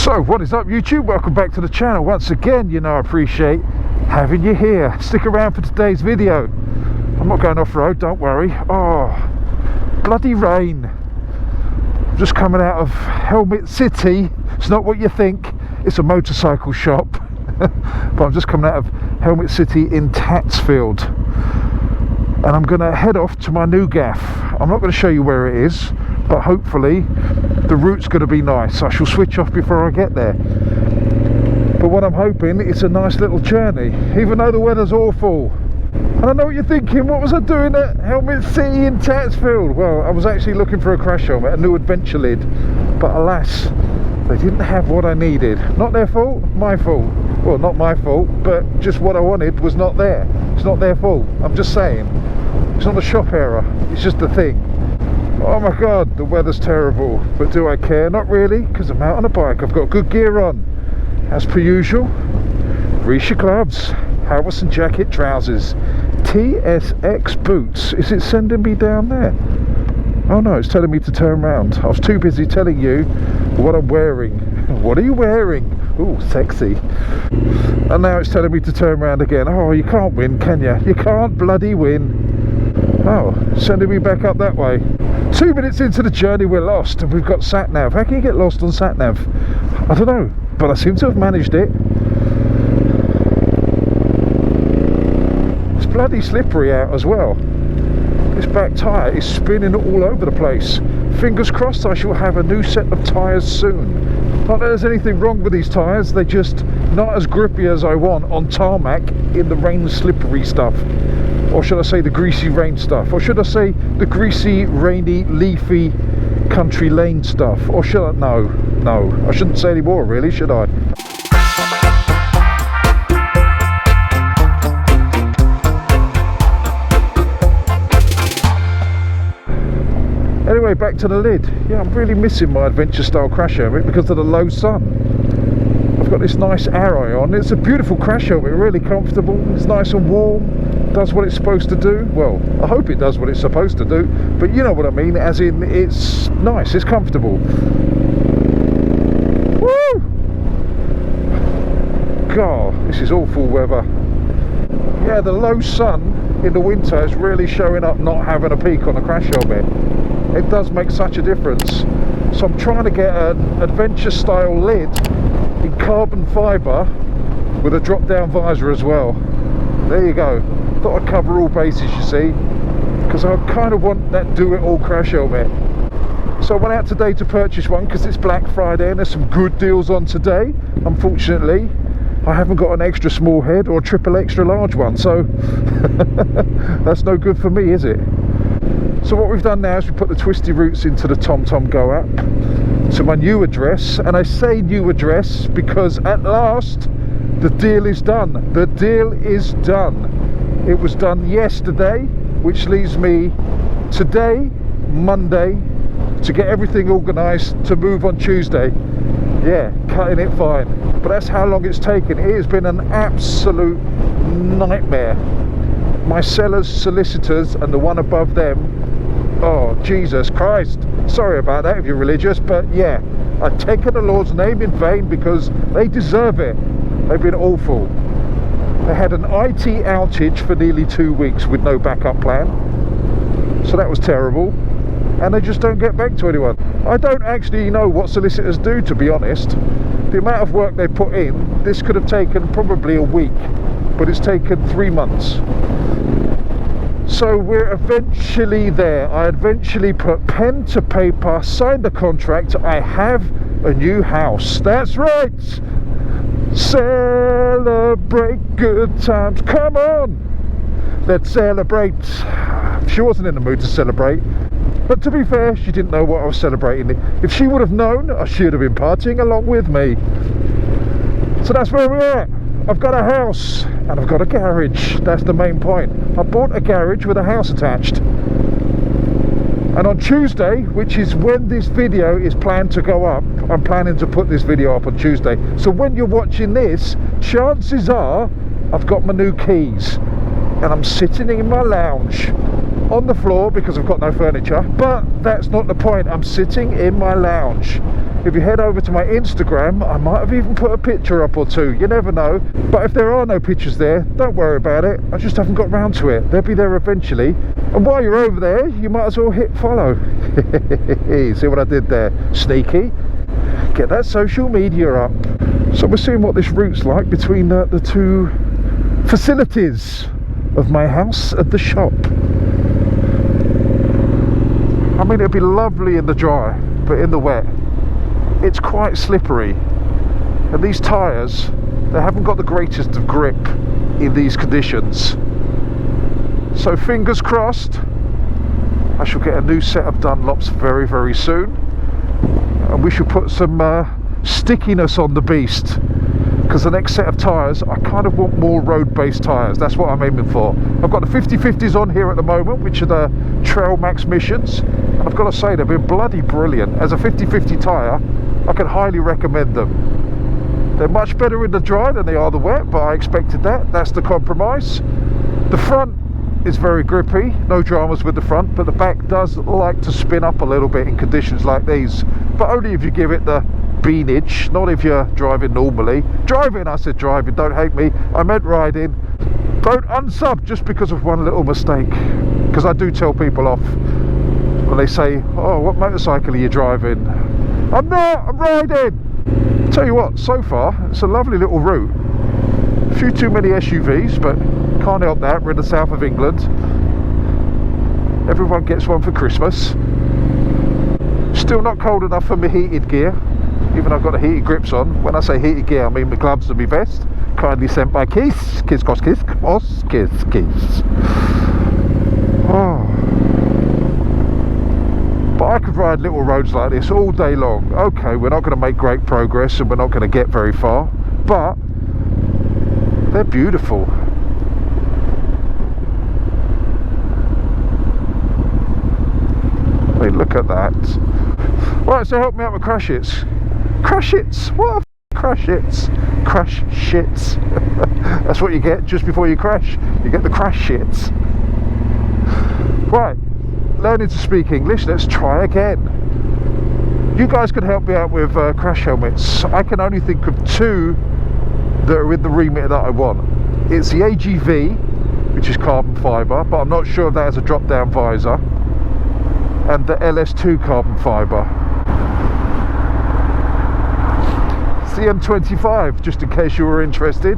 So what is up, YouTube? Welcome back to the channel once again. You know I appreciate having you here. Stick around for today's video. I'm not going off-road, don't worry. Oh, bloody rain. I'm just coming out of Helmet City. It's not what you think, it's a motorcycle shop. But I'm just coming out of Helmet City in Tatsfield, and I'm going to head off to my new gaff. I'm not going to show you where it is, but hopefully the route's going to be nice. I shall switch off before I get there. But what I'm hoping, it's a nice little journey, even though the weather's awful. And I know what you're thinking, what was I doing at Helmet City in Tatsfield? Well, I was actually looking for a crash helmet, a new adventure lid, but alas, they didn't have what I needed. Not their fault, my fault. Well, not my fault, but just what I wanted was not there. It's not their fault, I'm just saying. It's not a shop error, it's just a thing. Oh my god, the weather's terrible, but do I care? Not really, because I'm out on a bike. I've got good gear on, as per usual. Grease your gloves, Harrison jacket, trousers, TSX boots. Is it sending me down there? Oh no, it's telling me to turn around. I was too busy telling you what I'm wearing. What are you wearing? Ooh, sexy. And now it's telling me to turn around again. Oh, you can't win, can you? You can't bloody win. Oh, sending me back up that way. 2 minutes into the journey we're lost, and we've got sat-nav. How can you get lost on sat-nav? I don't know, but I seem to have managed it. It's bloody slippery out as well. This back tyre is spinning all over the place. Fingers crossed I shall have a new set of tyres soon. Not that there's anything wrong with these tyres, they're just not as grippy as I want on tarmac in the rain slippery stuff. Or should I say the greasy rain stuff? Or should I say the greasy, rainy, leafy country lane stuff? Or should I? No, I shouldn't say any more really, should I? Anyway, back to the lid. Yeah, I'm really missing my adventure style crash helmet because of the low sun. I've got this nice arrow on. It's a beautiful crash helmet, really comfortable. It's nice and warm. Does what it's supposed to do. Well, I hope it does what it's supposed to do, but you know what I mean, as in it's nice, it's comfortable. Woo! God, this is awful weather. Yeah, the low sun in the winter is really showing up not having a peak on a crash helmet. It does make such a difference. So I'm trying to get an adventure style lid in carbon fibre with a drop down visor as well. There you go. Thought I'd cover all bases, you see, because I kind of want that do-it-all crash helmet. So I went out today to purchase one because it's Black Friday and there's some good deals on today. Unfortunately, I haven't got an extra small head or a triple extra large one, so that's no good for me, is it? So what we've done now is we put the twisty roots into the TomTom Go app to my new address, and I say new address because at last the deal is done. The deal is done. It was done yesterday, which leaves me today, Monday, to get everything organised to move on Tuesday. Yeah, cutting it fine. But that's how long it's taken. It has been an absolute nightmare. My sellers, solicitors, and the one above them, oh, Jesus Christ. Sorry about that if you're religious, but yeah, I've taken the Lord's name in vain because they deserve it. They've been awful. They had an IT outage for nearly 2 weeks with no backup plan, so that was terrible, and they just don't get back to anyone. I don't actually know what solicitors do, to be honest. The amount of work they put in, this could have taken probably a week, but it's taken 3 months. So we're eventually there. I eventually put pen to paper, signed the contract. I have a new house. That's right. Celebrate good times, come on, let's celebrate. She wasn't in the mood to celebrate, but to be fair, she didn't know what I was celebrating. If she would have known, she would have been partying along with me. So that's where we're at. I've got a house and I've got a garage. That's the main point. I bought a garage with a house attached. And on Tuesday, which is when this video is planned to go up, I'm planning to put this video up on Tuesday. So when you're watching this, chances are I've got my new keys. And I'm sitting in my lounge on the floor because I've got no furniture. But that's not the point. I'm sitting in my lounge. If you head over to my Instagram, I might have even put a picture up or two, you never know. But if there are no pictures there, don't worry about it, I just haven't got round to it. They'll be there eventually. And while you're over there, you might as well hit follow. See what I did there? Sneaky. Get that social media up. So we're seeing what this route's like between the two facilities of my house and the shop. I mean, it'd be lovely in the dry, but in the wet, it's quite slippery. And these tyres, they haven't got the greatest of grip in these conditions. So fingers crossed, I shall get a new set of Dunlops very, very soon. And we should put some stickiness on the beast, because the next set of tyres, I kind of want more road-based tyres. That's what I'm aiming for. I've got the 50/50s on here at the moment, which are the Trail Max Missions, and I've got to say they've been bloody brilliant. As a 50/50 tyre, I can highly recommend them. They're much better in the dry than they are the wet, but I expected that. That's the compromise. The front is very grippy, no dramas with the front, but the back does like to spin up a little bit in conditions like these, but only if you give it the beanage, not if you're driving normally. Driving, I said driving, don't hate me, I meant riding. Don't unsub just because of one little mistake, because I do tell people off when they say, oh, what motorcycle are you driving? I'm not, I'm riding. Tell you what, so far it's a lovely little route. A few too many SUVs, but can't help that. We're in the south of England. Everyone gets one for Christmas. Still not cold enough for my heated gear, even I've got the heated grips on. When I say heated gear, I mean my gloves and my vest. Kindly sent by Keith. Kiss, Kos, Kiss, Kos, Kiss, Kiss. Oh. But I could ride little roads like this all day long. Okay, we're not going to make great progress and we're not going to get very far, but they're beautiful. Hey, look at that. Right, so help me out with crash hits. Crash hits? What are crash hits? Crash shits. That's what you get just before you crash. You get the crash shits. Right, learning to speak English, let's try again. You guys can help me out with crash helmets. I can only think of two that are in the remit that I want. It's the AGV, which is carbon fibre, but I'm not sure if that has a drop down visor, and the LS2 carbon fibre. It's the M25, just in case you were interested.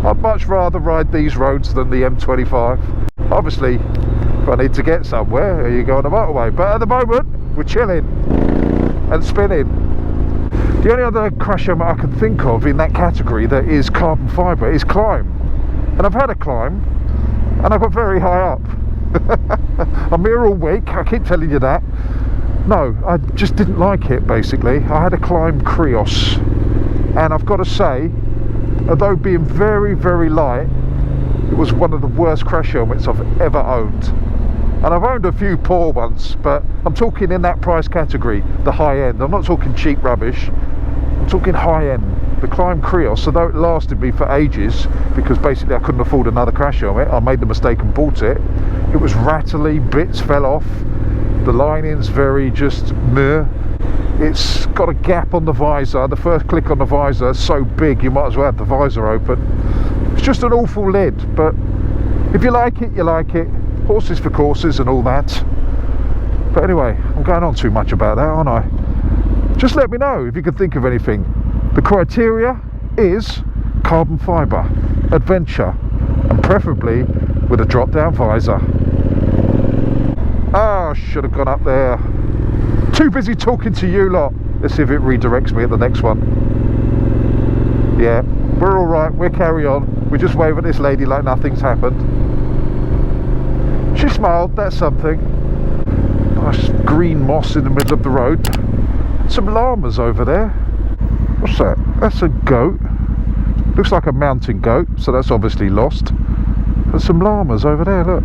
I'd much rather ride these roads than the M25. Obviously, if I need to get somewhere, you go on the motorway, but at the moment we're chilling and spinning. The only other crash helmet I can think of in that category that is carbon fibre is Climb. And I've had a Climb and I got very high up. I'm here all week, I keep telling you that. No, I just didn't like it basically. I had a Climb Krios, and I've got to say, although being very, very light, it was one of the worst crash helmets I've ever owned. And I've owned a few poor ones, but I'm talking in that price category, the high end. I'm not talking cheap rubbish, I'm talking high end. The Climb Krios, although it lasted me for ages, because basically I couldn't afford another crash helmet, I made the mistake and bought it. It was rattly, bits fell off, the lining's very just meh. It's got a gap on the visor, the first click on the visor is so big you might as well have the visor open. It's just an awful lid, but if you like it, you like it. Horses for courses and all that. But anyway, I'm going on too much about that, aren't I? Just let me know if you can think of anything. The criteria is carbon fibre, adventure, and preferably with a drop down visor. Ah, should have gone up there. Too busy talking to you lot. Let's see if it redirects me at the next one. Yeah, we're alright, we'll carry on. We just wave at this lady like nothing's happened. She smiled, that's something. Nice green moss in the middle of the road. Some llamas over there. What's that? That's a goat. Looks like a mountain goat, so that's obviously lost. There's some llamas over there, look.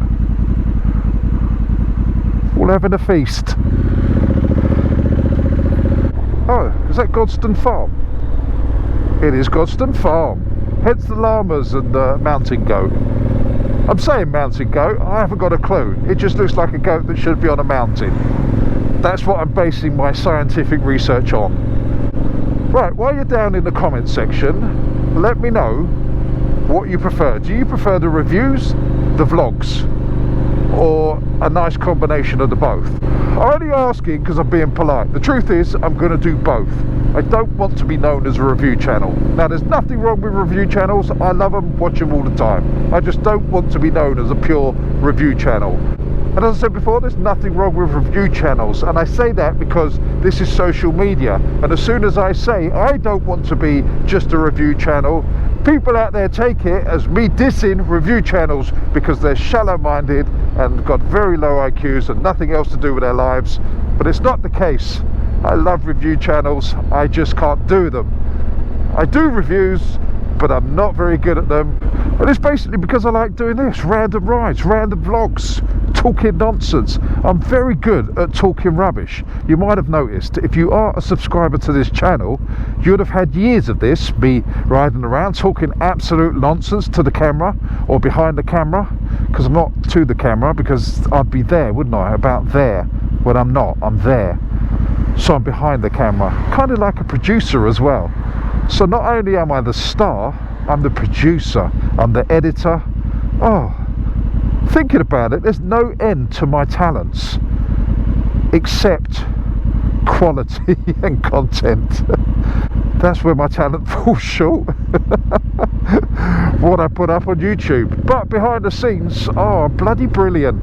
All having a feast. Oh, is that Godstone Farm? It is Godstone Farm. Hence the llamas and the mountain goat. I'm saying mountain goat, I haven't got a clue. It just looks like a goat that should be on a mountain. That's what I'm basing my scientific research on. Right, while you're down in the comment section, let me know what you prefer. Do you prefer the reviews, the vlogs, or a nice combination of the both? I'm only asking because I'm being polite. The truth is, I'm going to do both. I don't want to be known as a review channel. Now, there's nothing wrong with review channels. I love them, watch them all the time. I just don't want to be known as a pure review channel. And as I said before, there's nothing wrong with review channels. And I say that because this is social media. And as soon as I say I don't want to be just a review channel, people out there take it as me dissing review channels because they're shallow-minded and got very low IQs and nothing else to do with their lives. But it's not the case. I love review channels, I just can't do them. I do reviews, but I'm not very good at them. And it's basically because I like doing this, random rides, random vlogs, talking nonsense. I'm very good at talking rubbish. You might have noticed, if you are a subscriber to this channel, you'd have had years of this, me riding around talking absolute nonsense to the camera or behind the camera, because I'm not to the camera, because I'd be there, wouldn't I, about there, when I'm not, I'm there. So I'm behind the camera, kind of like a producer as well. So not only am I the star, I'm the producer, I'm the editor. Oh, thinking about it, there's no end to my talents except quality and content. That's where my talent falls short. What I put up on YouTube. But behind the scenes, oh, bloody brilliant.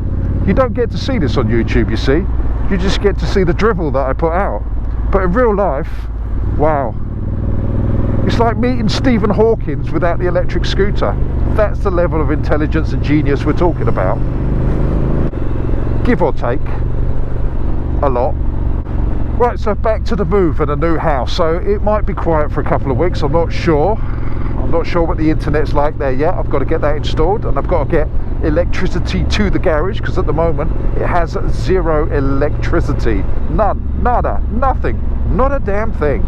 You don't get to see this on YouTube, you see. You just get to see the drivel that I put out. But in real life, wow. It's like meeting Stephen Hawking without the electric scooter. That's the level of intelligence and genius we're talking about. Give or take a lot. Right, so back to the move and a new house. So it might be quiet for a couple of weeks, I'm not sure. I'm not sure what the internet's like there yet. I've got to get that installed, and I've got to get electricity to the garage, because at the moment it has zero electricity. None, nada, nothing, not a damn thing.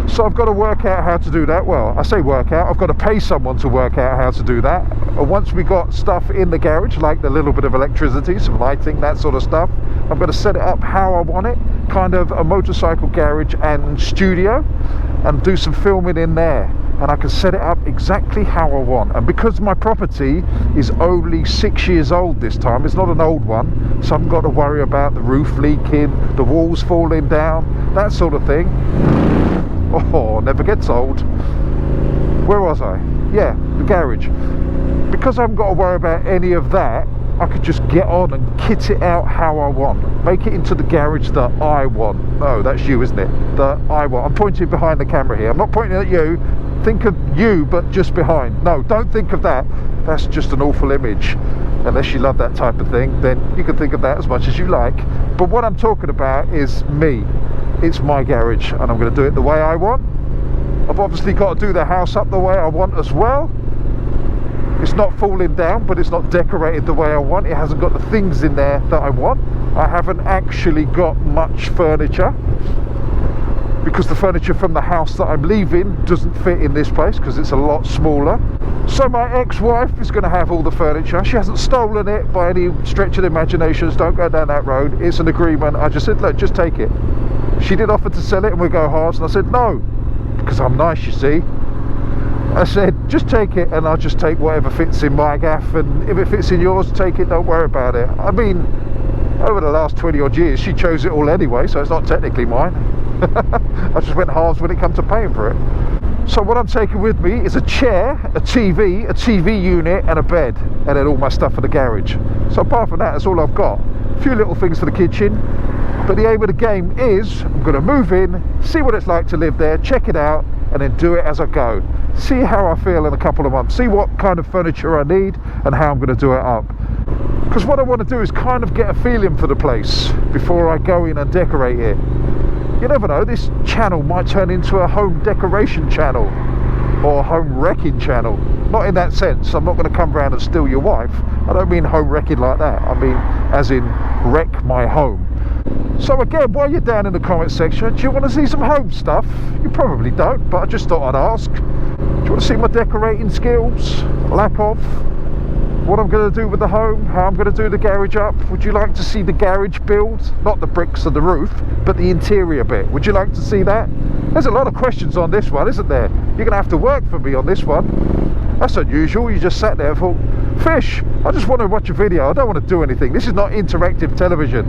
So I've got to work out how to do that. Well, I say work out, I've got to pay someone to work out how to do that. And once we got stuff in the garage, like the little bit of electricity, some lighting, that sort of stuff, I'm going to set it up how I want it, kind of a motorcycle garage and studio, and do some filming in there. And I can set it up exactly how I want. And because my property is only 6 years old this time, it's not an old one, so I haven't got to worry about the roof leaking, the walls falling down, that sort of thing. Oh, never gets old. Where was I? Yeah, the garage. Because I haven't got to worry about any of that, I could just get on and kit it out how I want. Make it into the garage that I want. No, that's you, isn't it? That I want. I'm pointing behind the camera here. I'm not pointing at you. Think of you, but just behind. No, don't think of that. That's just an awful image. Unless you love that type of thing, then you can think of that as much as you like. But what I'm talking about is me. It's my garage, and I'm going to do it the way I want. I've obviously got to do the house up the way I want as well. It's not falling down, but it's not decorated the way I want. It hasn't got the things in there that I want. I haven't actually got much furniture, because the furniture from the house that I'm leaving doesn't fit in this place, because it's a lot smaller. So my ex-wife is going to have all the furniture. She hasn't stolen it by any stretch of the imaginations. Don't go down that road. It's an agreement. I just said, look, just take it. She did offer to sell it and we'll go halves, and I said no, because I'm nice, you see. I said, just take it, and I'll just take whatever fits in my gaff, and if it fits in yours, take it, don't worry about it. I mean, over the last 20 odd years, she chose it all anyway, so it's not technically mine. I just went halves when it comes to paying for it. So what I'm taking with me is a chair, a TV unit, and a bed, and then all my stuff for the garage. So apart from that, that's all I've got. A few little things for the kitchen. But the aim of the game is, I'm going to move in, see what it's like to live there, check it out, and then do it as I go. See how I feel in a couple of months, see what kind of furniture I need and how I'm going to do it up. Because what I want to do is kind of get a feeling for the place before I go in and decorate it. You never know, this channel might turn into a home decoration channel or a home wrecking channel. Not in that sense, I'm not going to come round and steal your wife. I don't mean home wrecking like that, I mean as in wreck my home. So again, while you're down in the comment section, do you want to see some home stuff? You probably don't, but I just thought I'd ask. Do you want to see my decorating skills? Lack of? What I'm going to do with the home? How I'm going to do the garage up? Would you like to see the garage build? Not the bricks of the roof, but the interior bit. Would you like to see that? There's a lot of questions on this one, isn't there? You're gonna have to work for me on this one. That's unusual. You just sat there and thought, fish, I just want to watch a video, I don't want to do anything. This is not interactive television.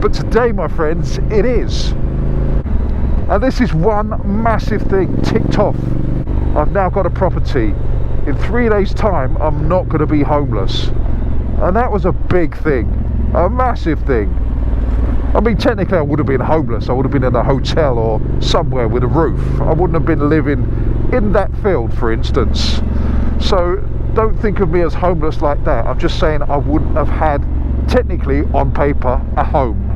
But today, my friends, it is. And this is one massive thing ticked off. I've now got a property. In 3 days' time, I'm not going to be homeless. And that was a big thing, a massive thing. I mean, technically I would have been homeless. I would have been in a hotel or somewhere with a roof. I wouldn't have been living in that field, for instance. So don't think of me as homeless like that. I'm just saying I wouldn't have had, technically on paper, a home.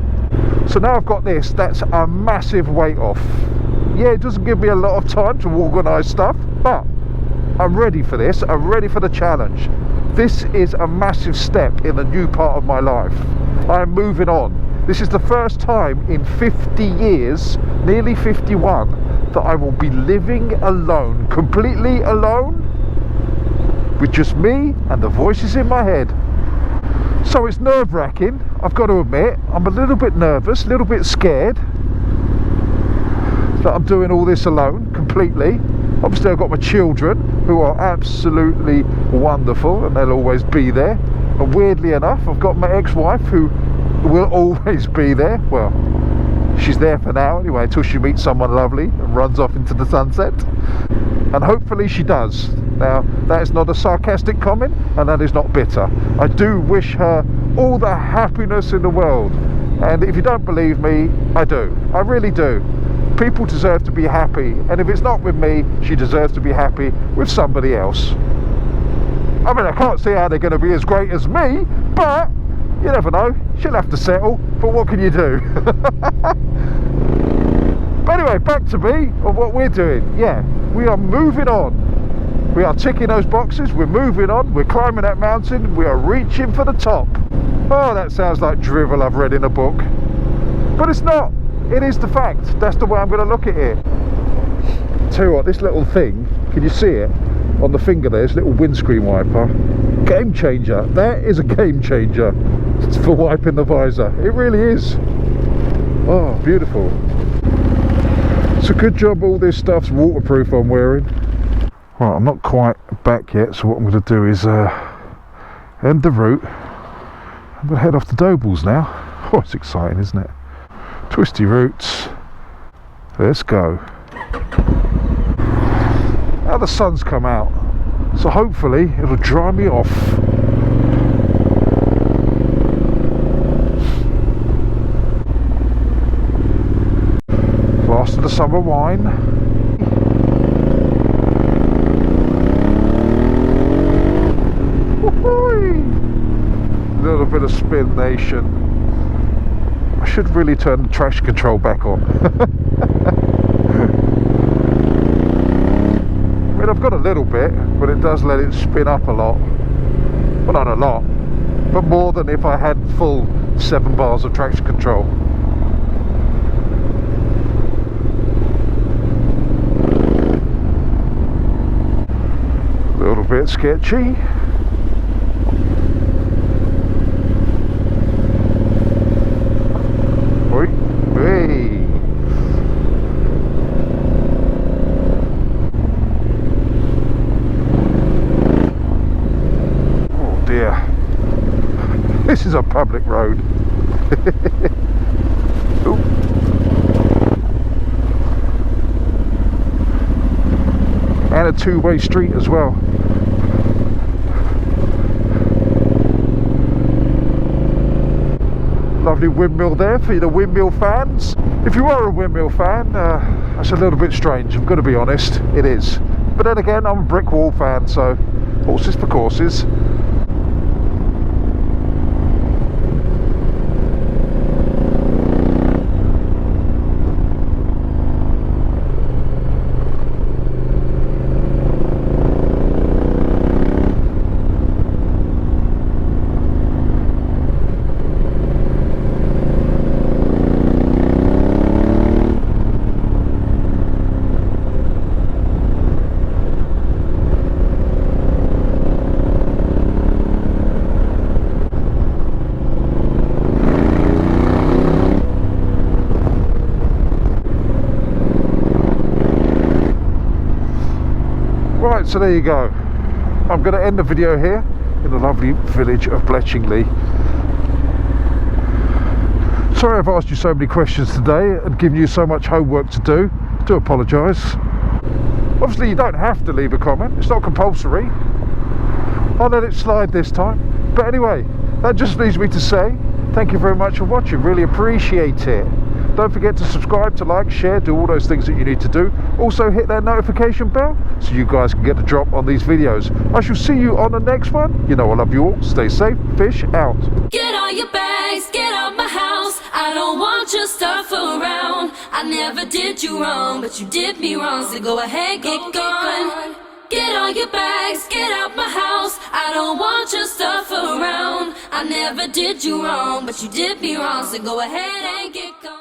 So now I've got this, that's a massive weight off. Yeah, it doesn't give me a lot of time to organise stuff, but I'm ready for this. I'm ready for the challenge. This is a massive step in a new part of my life. I am moving on. This is the first time in 50 years, nearly 51, that I will be living alone, completely alone, with just me and the voices in my head. So it's nerve-wracking, I've got to admit. I'm a little bit nervous, a little bit scared that I'm doing all this alone, completely. Obviously I've got my children, who are absolutely wonderful, and they'll always be there. And weirdly enough, I've got my ex-wife, who will always be there. Well, she's there for now anyway, until she meets someone lovely and runs off into the sunset. And hopefully she does. Now, that is not a sarcastic comment, and that is not bitter. I do wish her all the happiness in the world. And if you don't believe me, I do. I really do. People deserve to be happy, and if it's not with me, she deserves to be happy with somebody else. I mean, I can't see how they're going to be as great as me, but you never know. She'll have to settle, but what can you do? But anyway, back to me and what we're doing. Yeah, we are moving on. We are ticking those boxes, we're moving on, we're climbing that mountain, we are reaching for the top. Oh, that sounds like drivel I've read in a book. But it's not. It is the fact. That's the way I'm going to look at it. Tell you what, this little thing, can you see it? On the finger there, this little windscreen wiper. Game changer. That is a game changer for wiping the visor. It really is. Oh, beautiful. It's a good job all this stuff's waterproof I'm wearing. Right, I'm not quite back yet, so what I'm going to do is end the route. I'm going to head off to Dobles now. Oh, it's exciting, isn't it? Twisty routes. Let's go. Now the sun's come out, so hopefully it'll dry me off. Last of the summer wine. A little bit of spin nation. I should really turn the traction control back on. I mean, I've got a little bit, but it does let it spin up a lot. Well, not a lot, but more than if I had full 7 bars of traction control. A little bit sketchy. This is a public road. And a two-way street as well. Lovely windmill there for the windmill fans. If you are a windmill fan, that's a little bit strange, I'm going to be honest. It is. But then again, I'm a brick wall fan, so horses for courses. Right, so there you go. I'm going to end the video here in the lovely village of Bletchingley. Sorry I've asked you so many questions today and given you so much homework to do. I do apologise. Obviously you don't have to leave a comment, it's not compulsory. I'll let it slide this time. But anyway, that just leaves me to say thank you very much for watching, really appreciate it. Don't forget to subscribe, to like, share, do all those things that you need to do. Also hit that notification bell so you guys can get a drop on these videos. I shall see you on the next one. You know I love you all. Stay safe. Fish out. Get all your bags, get out my house. I don't want your stuff around. I never did you wrong, but you did me wrong. So go ahead, get gone. Get all your bags, get out my house. I don't want your stuff around. I never did you wrong, but you did me wrong. So go ahead and get gone.